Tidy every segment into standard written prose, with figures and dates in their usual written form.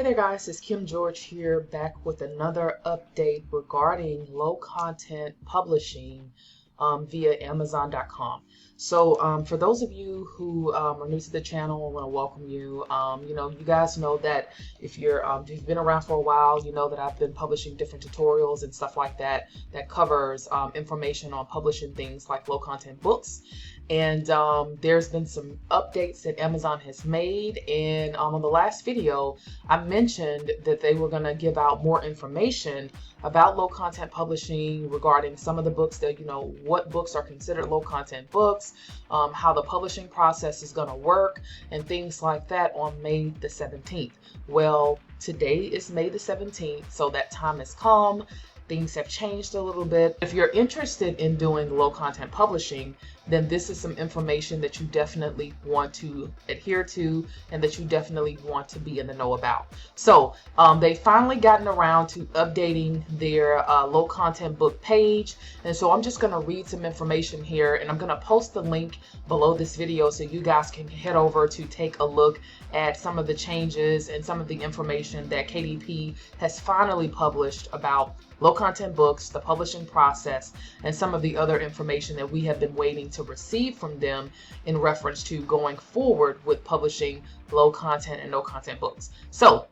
there guys, it's Kim George here, back with another update regarding low content publishing via Amazon.com. So for those of you who are new to the channel, I want to welcome you. You guys know that if you've been around for a while, you know that I've been publishing different tutorials and stuff like that that covers information on publishing things like low content books. And there's been some updates that Amazon has made, and on the last video I mentioned that they were going to give out more information about low content publishing regarding some of the books that, what books are considered low content books, how the publishing process is going to work, and things like that on May the 17th. Well, today is May the 17th, so that time has come. Things have changed a little bit. If you're interested in doing low content publishing, then this is some information that you definitely want to adhere to and that you definitely want to be in the know about. So they've finally gotten around to updating their low content book page. And so I'm just going to read some information here, and I'm going to post the link below this video so you guys can head over to take a look at some of the changes and some of the information that KDP has finally published about low content books, the publishing process, and some of the other information that we have been waiting to receive from them in reference to going forward with publishing low content and no content books. So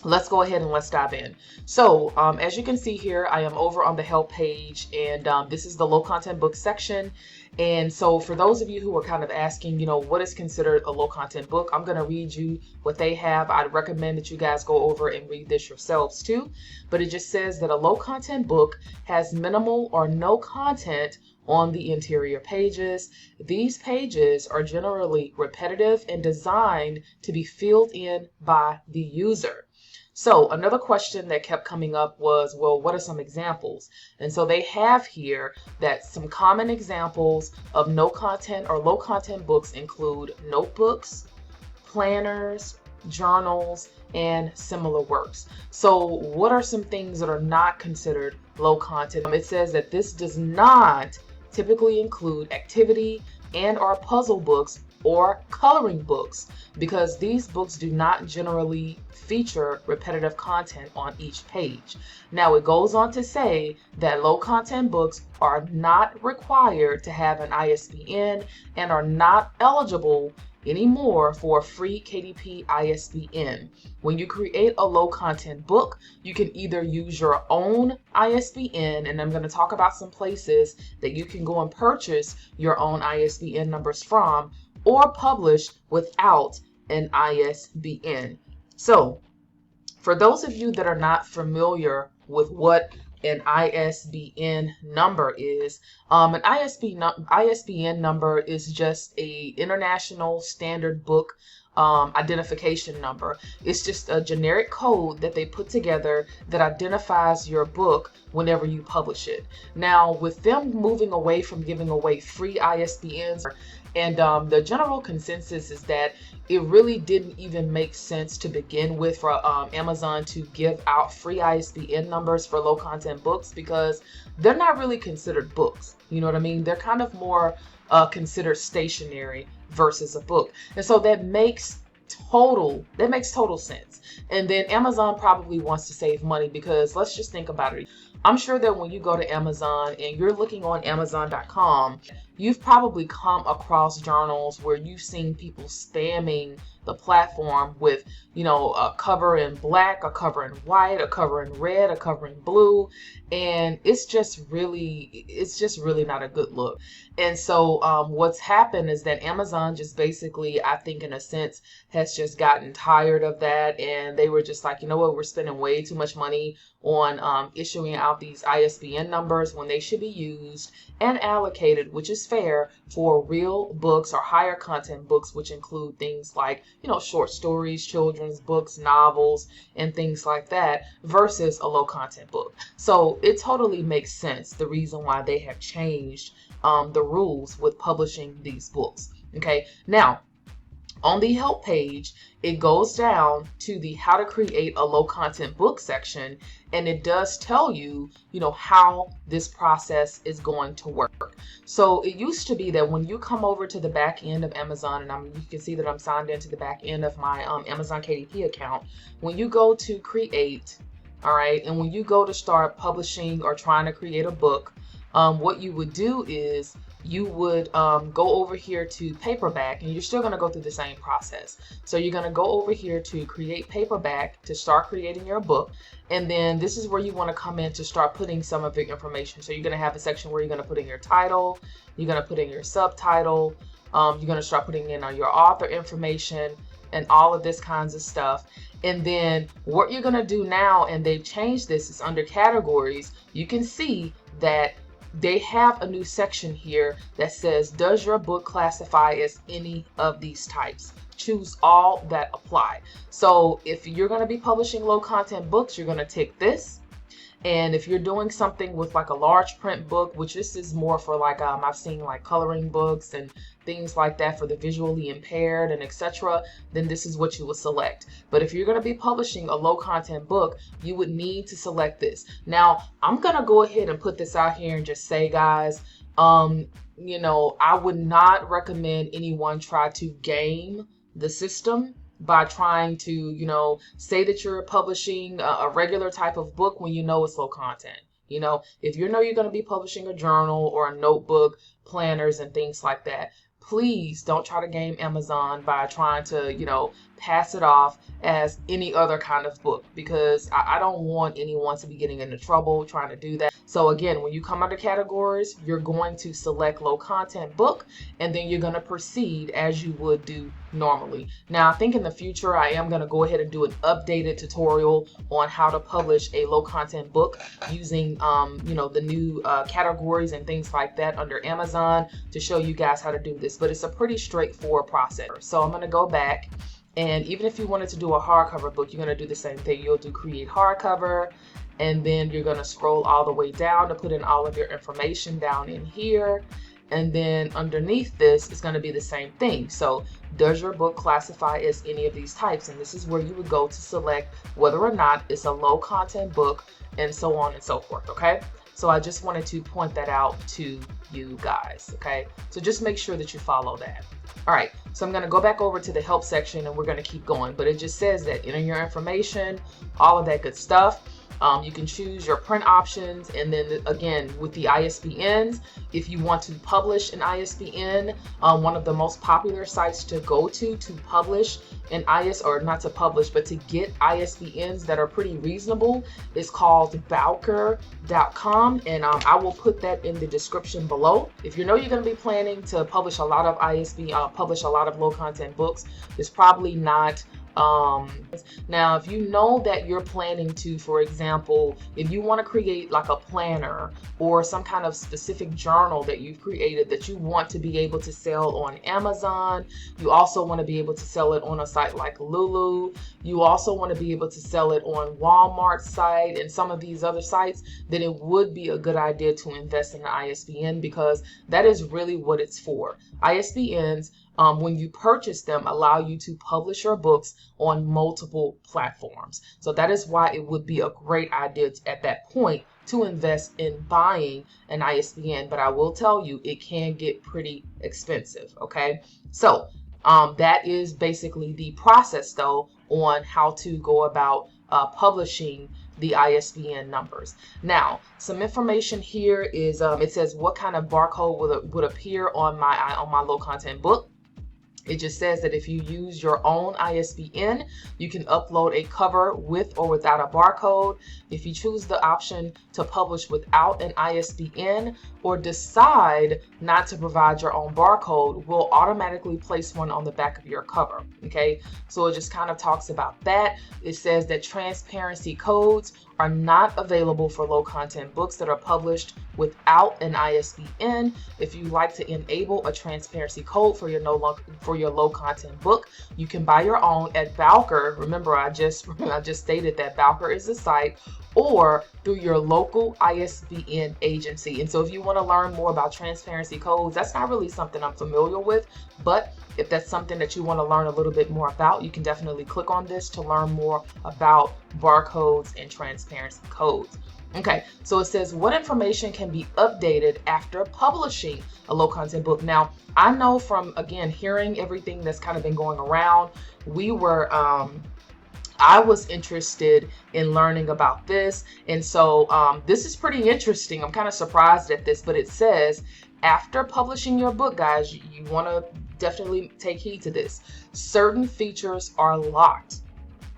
let's go ahead and let's dive in. So as you can see here, I am over on the help page, and this is the low content book section. And so for those of you who are kind of asking, what is considered a low content book, I'm going to read you what they have. I'd recommend that you guys go over and read this yourselves too. But it just says that a low content book has minimal or no content on the interior pages. These pages are generally repetitive and designed to be filled in by the user. So another question that kept coming up was, well, what are some examples? And so they have here that some common examples of no content or low content books include notebooks, planners, journals, and similar works. So what are some things that are not considered low content? It says that this does not typically include activity and or puzzle books or coloring books, because these books do not generally feature repetitive content on each page. Now it goes on to say that low content books are not required to have an ISBN and are not eligible anymore for a free KDP ISBN. When you create a low content book, you can either use your own ISBN, and I'm going to talk about some places that you can go and purchase your own ISBN numbers from, or publish without an ISBN. So for those of you that are not familiar with what an ISBN number is, an ISBN number is just a international standard book identification number. It's just a generic code that they put together that identifies your book whenever you publish it. Now, with them moving away from giving away free ISBNs, and the general consensus is that it really didn't even make sense to begin with for Amazon to give out free ISBN numbers for low content books, because they're not really considered books. You know what I mean? They're kind of more considered stationery versus a book. And so that makes total sense. And then Amazon probably wants to save money, because let's just think about it. I'm sure that when you go to Amazon and you're looking on Amazon.com, you've probably come across journals where you've seen people spamming the platform with, a cover in black, a cover in white, a cover in red, a cover in blue, and it's just really not a good look. And so what's happened is that Amazon just basically, I think in a sense, has just gotten tired of that, and they were just like, you know what, we're spending way too much money on issuing out these ISBN numbers when they should be used and allocated, which is fair, for real books or higher content books, which include things like, short stories, children's books, novels, and things like that, versus a low content book. So it totally makes sense, the reason why they have changed the rules with publishing these books. Okay, now On the help page, it goes down to the how to create a low content book section, and it does tell you, how this process is going to work. So it used to be that when you come over to the back end of Amazon, and you can see that I'm signed into the back end of my Amazon KDP account, when you go to create, all right, and when you go to start publishing or trying to create a book, what you would do is you would go over here to paperback, and you're still going to go through the same process. So you're going to go over here to create paperback to start creating your book, and then this is where you want to come in to start putting some of your information. So you're going to have a section where you're going to put in your title, you're going to put in your subtitle, you're going to start putting in your author information and all of this kinds of stuff. And then what you're going to do now, and they've changed this, is under categories, you can see that they have a new section here that says, does your book classify as any of these types? Choose all that apply. So if you're going to be publishing low content books, you're going to tick this. And if you're doing something with like a large print book, which this is more for like, I've seen like coloring books and things like that for the visually impaired and etc., then this is what you would select. But if you're going to be publishing a low content book, you would need to select this. Now, I'm going to go ahead and put this out here and just say, guys, I would not recommend anyone try to game the system by trying to, say that you're publishing a regular type of book when it's low content. If you're going to be publishing a journal or a notebook, planners and things like that, please don't try to game Amazon by trying to, pass it off as any other kind of book, because I don't want anyone to be getting into trouble trying to do that. So again, when you come under categories, you're going to select low content book, and then you're going to proceed as you would do normally. Now, I think in the future, I am going to go ahead and do an updated tutorial on how to publish a low content book using, the new categories and things like that under Amazon to show you guys how to do this. But it's a pretty straightforward process. So I'm going to go back. And even if you wanted to do a hardcover book, you're going to do the same thing. You'll do create hardcover, and then you're going to scroll all the way down to put in all of your information down in here. And then underneath this is going to be the same thing. So does your book classify as any of these types? And this is where you would go to select whether or not it's a low content book, and so on and so forth. Okay. So I just wanted to point that out to you guys. Okay. So just make sure that you follow that. All right, so I'm going to go back over to the help section, and we're going to keep going. But it just says that enter your information, all of that good stuff. You can choose your print options, and then again with the ISBNs, if you want to publish an ISBN, one of the most popular sites to go to publish an not to publish, but to get ISBNs that are pretty reasonable is called Bowker.com, and I will put that in the description below. If you're going to be planning to publish a lot of publish a lot of low content books, it's probably not. Now, if you know that you're planning to, for example, if you want to create like a planner or some kind of specific journal that you've created that you want to be able to sell on Amazon, you also want to be able to sell it on a site like Lulu, you also want to be able to sell it on Walmart's site and some of these other sites, then it would be a good idea to invest in the ISBN, because that is really what it's for. ISBNs, when you purchase them, allow you to publish your books on multiple platforms. So that is why it would be a great idea at that point to invest in buying an ISBN. But I will tell you, it can get pretty expensive. Okay, so that is basically the process, though, on how to go about publishing the ISBN numbers. Now, some information here is it says what kind of barcode would appear on my low content book. It just says that if you use your own ISBN, you can upload a cover with or without a barcode. If you choose the option to publish without an ISBN or decide not to provide your own barcode, we'll automatically place one on the back of your cover. Okay, so it just kind of talks about that. It says that transparency codes are not available for low content books that are published without an ISBN. If you like to enable a transparency code for your low content book, you can buy your own at Bowker. Remember, I just stated that Bowker is the site, or through your local ISBN agency. And so if you want to learn more about transparency codes, that's not really something I'm familiar with, but if that's something that you want to learn a little bit more about, you can definitely click on this to learn more about barcodes and transparency codes. Okay, so it says what information can be updated after publishing a low content book. Now, I know from, again, hearing everything that's kind of been going around, I was interested in learning about this. And so this is pretty interesting. I'm kind of surprised at this, but it says after publishing your book, guys, you want to definitely take heed to this. Certain features are locked.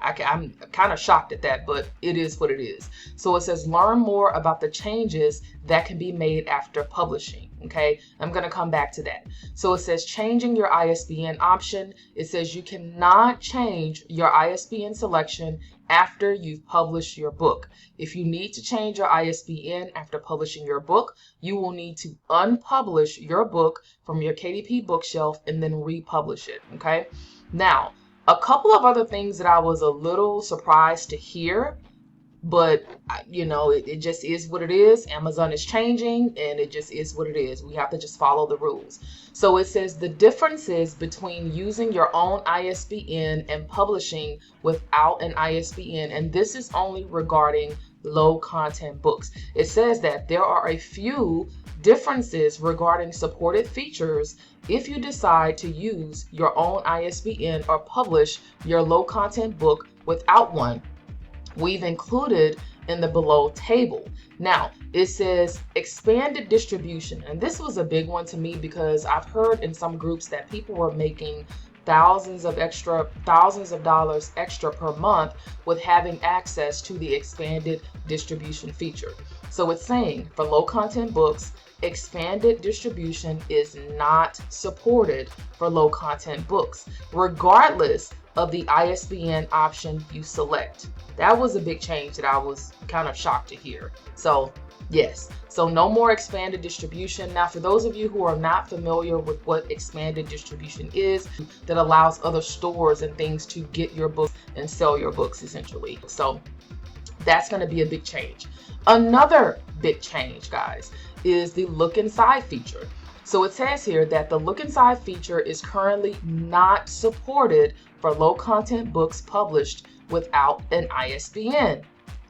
I'm kind of shocked at that, but it is what it is. So it says learn more about the changes that can be made after publishing. Okay, I'm going to come back to that. So it says changing your ISBN option. It says you cannot change your ISBN selection after you've published your book. If you need to change your ISBN after publishing your book, you will need to unpublish your book from your KDP bookshelf and then republish it. Okay, now, a couple of other things that I was a little surprised to hear, but you know, it just is what it is. Amazon is changing and it just is what it is. We have to just follow the rules. So it says the differences between using your own ISBN and publishing without an ISBN, and this is only regarding low content books. It says that there are a few differences regarding supported features if you decide to use your own ISBN or publish your low content book without one. We've included in the below table. Now, it says expanded distribution, and this was a big one to me because I've heard in some groups that people were making thousands of dollars extra per month with having access to the expanded distribution feature. So it's saying for low content books, expanded distribution is not supported for low content books, regardless of the ISBN option you select. That was a big change that I was kind of shocked to hear. So yes, so no more expanded distribution. Now, for those of you who are not familiar with what expanded distribution is, that allows other stores and things to get your books and sell your books essentially. So that's going to be a big change. Another big change, guys, is the look inside feature. So it says here that the look inside feature is currently not supported for low content books published without an ISBN.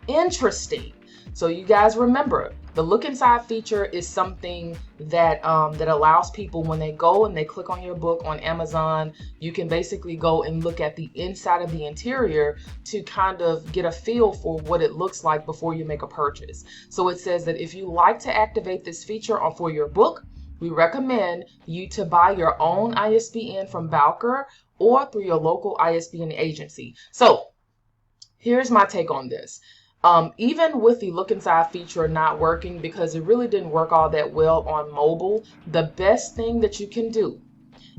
Interesting. So you guys remember, the look inside feature is something that that allows people, when they go and they click on your book on Amazon, you can basically go and look at the inside of the interior to kind of get a feel for what it looks like before you make a purchase. So it says that if you like to activate this feature for your book, we recommend you to buy your own ISBN from Bowker or through your local ISBN agency. So here's my take on this. Even with the look inside feature not working, because it really didn't work all that well on mobile, the best thing that you can do,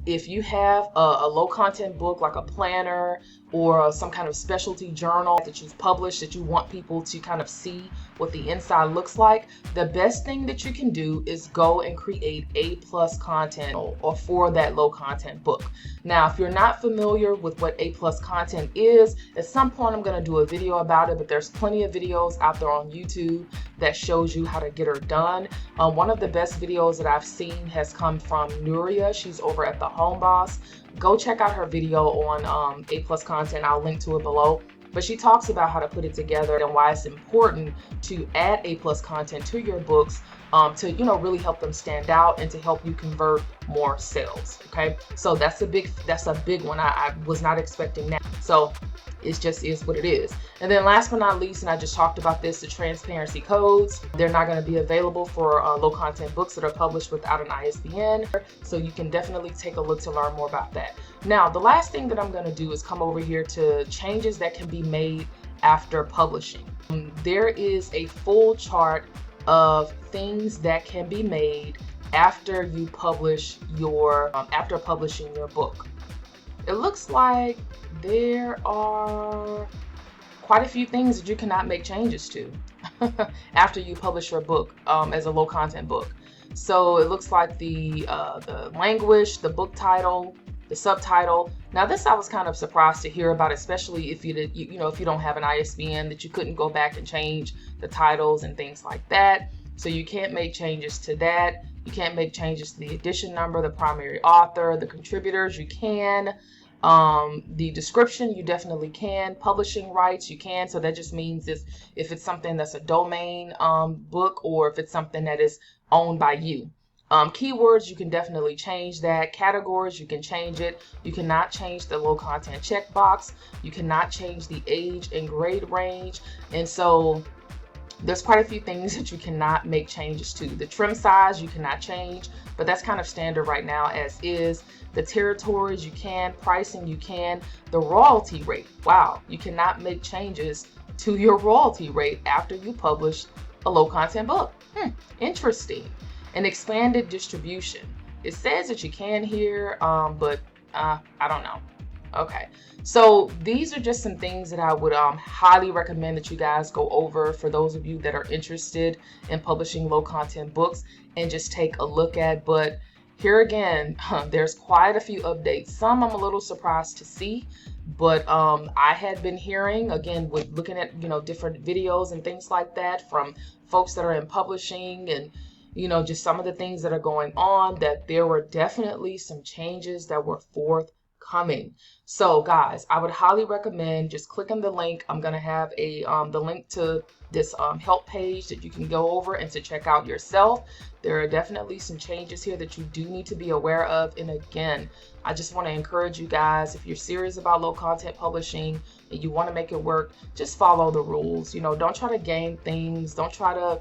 if you have a low content book like a planner or some kind of specialty journal that you've published that you want people to kind of see what the inside looks like, the best thing that you can do is go and create A+ content or for that low content book. Now, if you're not familiar with what A+ content is, at some point I'm going to do a video about it, but there's plenty of videos out there on YouTube that shows you how to get her done. One of the best videos that I've seen has come from Nuria. She's over at the Home Boss. Go check out her video on A+ content. I'll link to it below. But she talks about how to put it together and why it's important to add A+ content to your books to, you know, really help them stand out and to help you convert more sales. Okay, so that's a big one. I was not expecting that. So it just is what it is. And then last but not least, and I just talked about this, the transparency codes. They're not going to be available for low content books that are published without an ISBN. So you can definitely take a look to learn more about that. Now, the last thing that I'm going to do is come over here to changes that can be made after publishing. There is a full chart of things that can be made after you publish your after publishing your book. It looks like there are quite a few things that you cannot make changes to after you publish your book as a low content book. So it looks like the language, the book title, the subtitle. Now this I was kind of surprised to hear about, especially if if you don't have an ISBN, that you couldn't go back and change the titles and things like that. So you can't make changes to that. You can't make changes to the edition number, the primary author, the contributors. You can. The description, you definitely can. Publishing rights, you can. So that just means if it's something that's a domain book, or if it's something that is owned by you. Keywords, you can definitely change that. Categories, you can change it. You cannot change the low content checkbox. You cannot change the age and grade range. And so there's quite a few things that you cannot make changes to. The trim size you cannot change, but that's kind of standard right now as is. The territories you can, pricing you can. The royalty rate, wow, you cannot make changes to your royalty rate after you publish a low content book. Interesting. An expanded distribution. It says that you can here, but I don't know. Okay, so these are just some things that I would highly recommend that you guys go over for those of you that are interested in publishing low content books and just take a look at. But here again, there's quite a few updates. Some I'm a little surprised to see, but I had been hearing, again, with looking at different videos and things like that from folks that are in publishing and just some of the things that are going on, that there were definitely some changes that were forthcoming. So guys, I would highly recommend just clicking the link. I'm gonna have the link to this help page that you can go over and to check out yourself. There are definitely some changes here that you do need to be aware of. And again, I just want to encourage you guys, if you're serious about low content publishing and you want to make it work, just follow the rules. Don't try to game things. Don't try to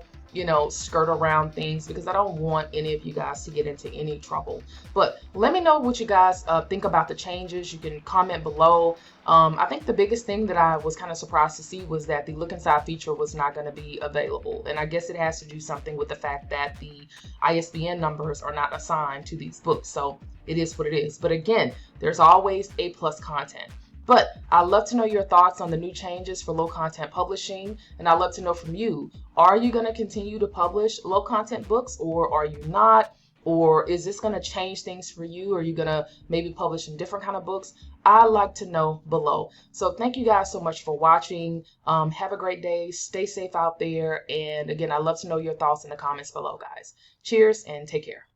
skirt around things, because I don't want any of you guys to get into any trouble. But let me know what you guys think about the changes. You can comment below. I think the biggest thing that I was kind of surprised to see was that the look inside feature was not going to be available. And I guess it has to do something with the fact that the ISBN numbers are not assigned to these books. So it is what it is. But again, there's always A+ content. But I'd love to know your thoughts on the new changes for low content publishing, and I'd love to know from you, are you going to continue to publish low content books, or are you not? Or is this going to change things for you? Are you going to maybe publish some different kind of books? I'd like to know below. So thank you guys so much for watching. Have a great day. Stay safe out there. And again, I'd love to know your thoughts in the comments below, guys. Cheers and take care.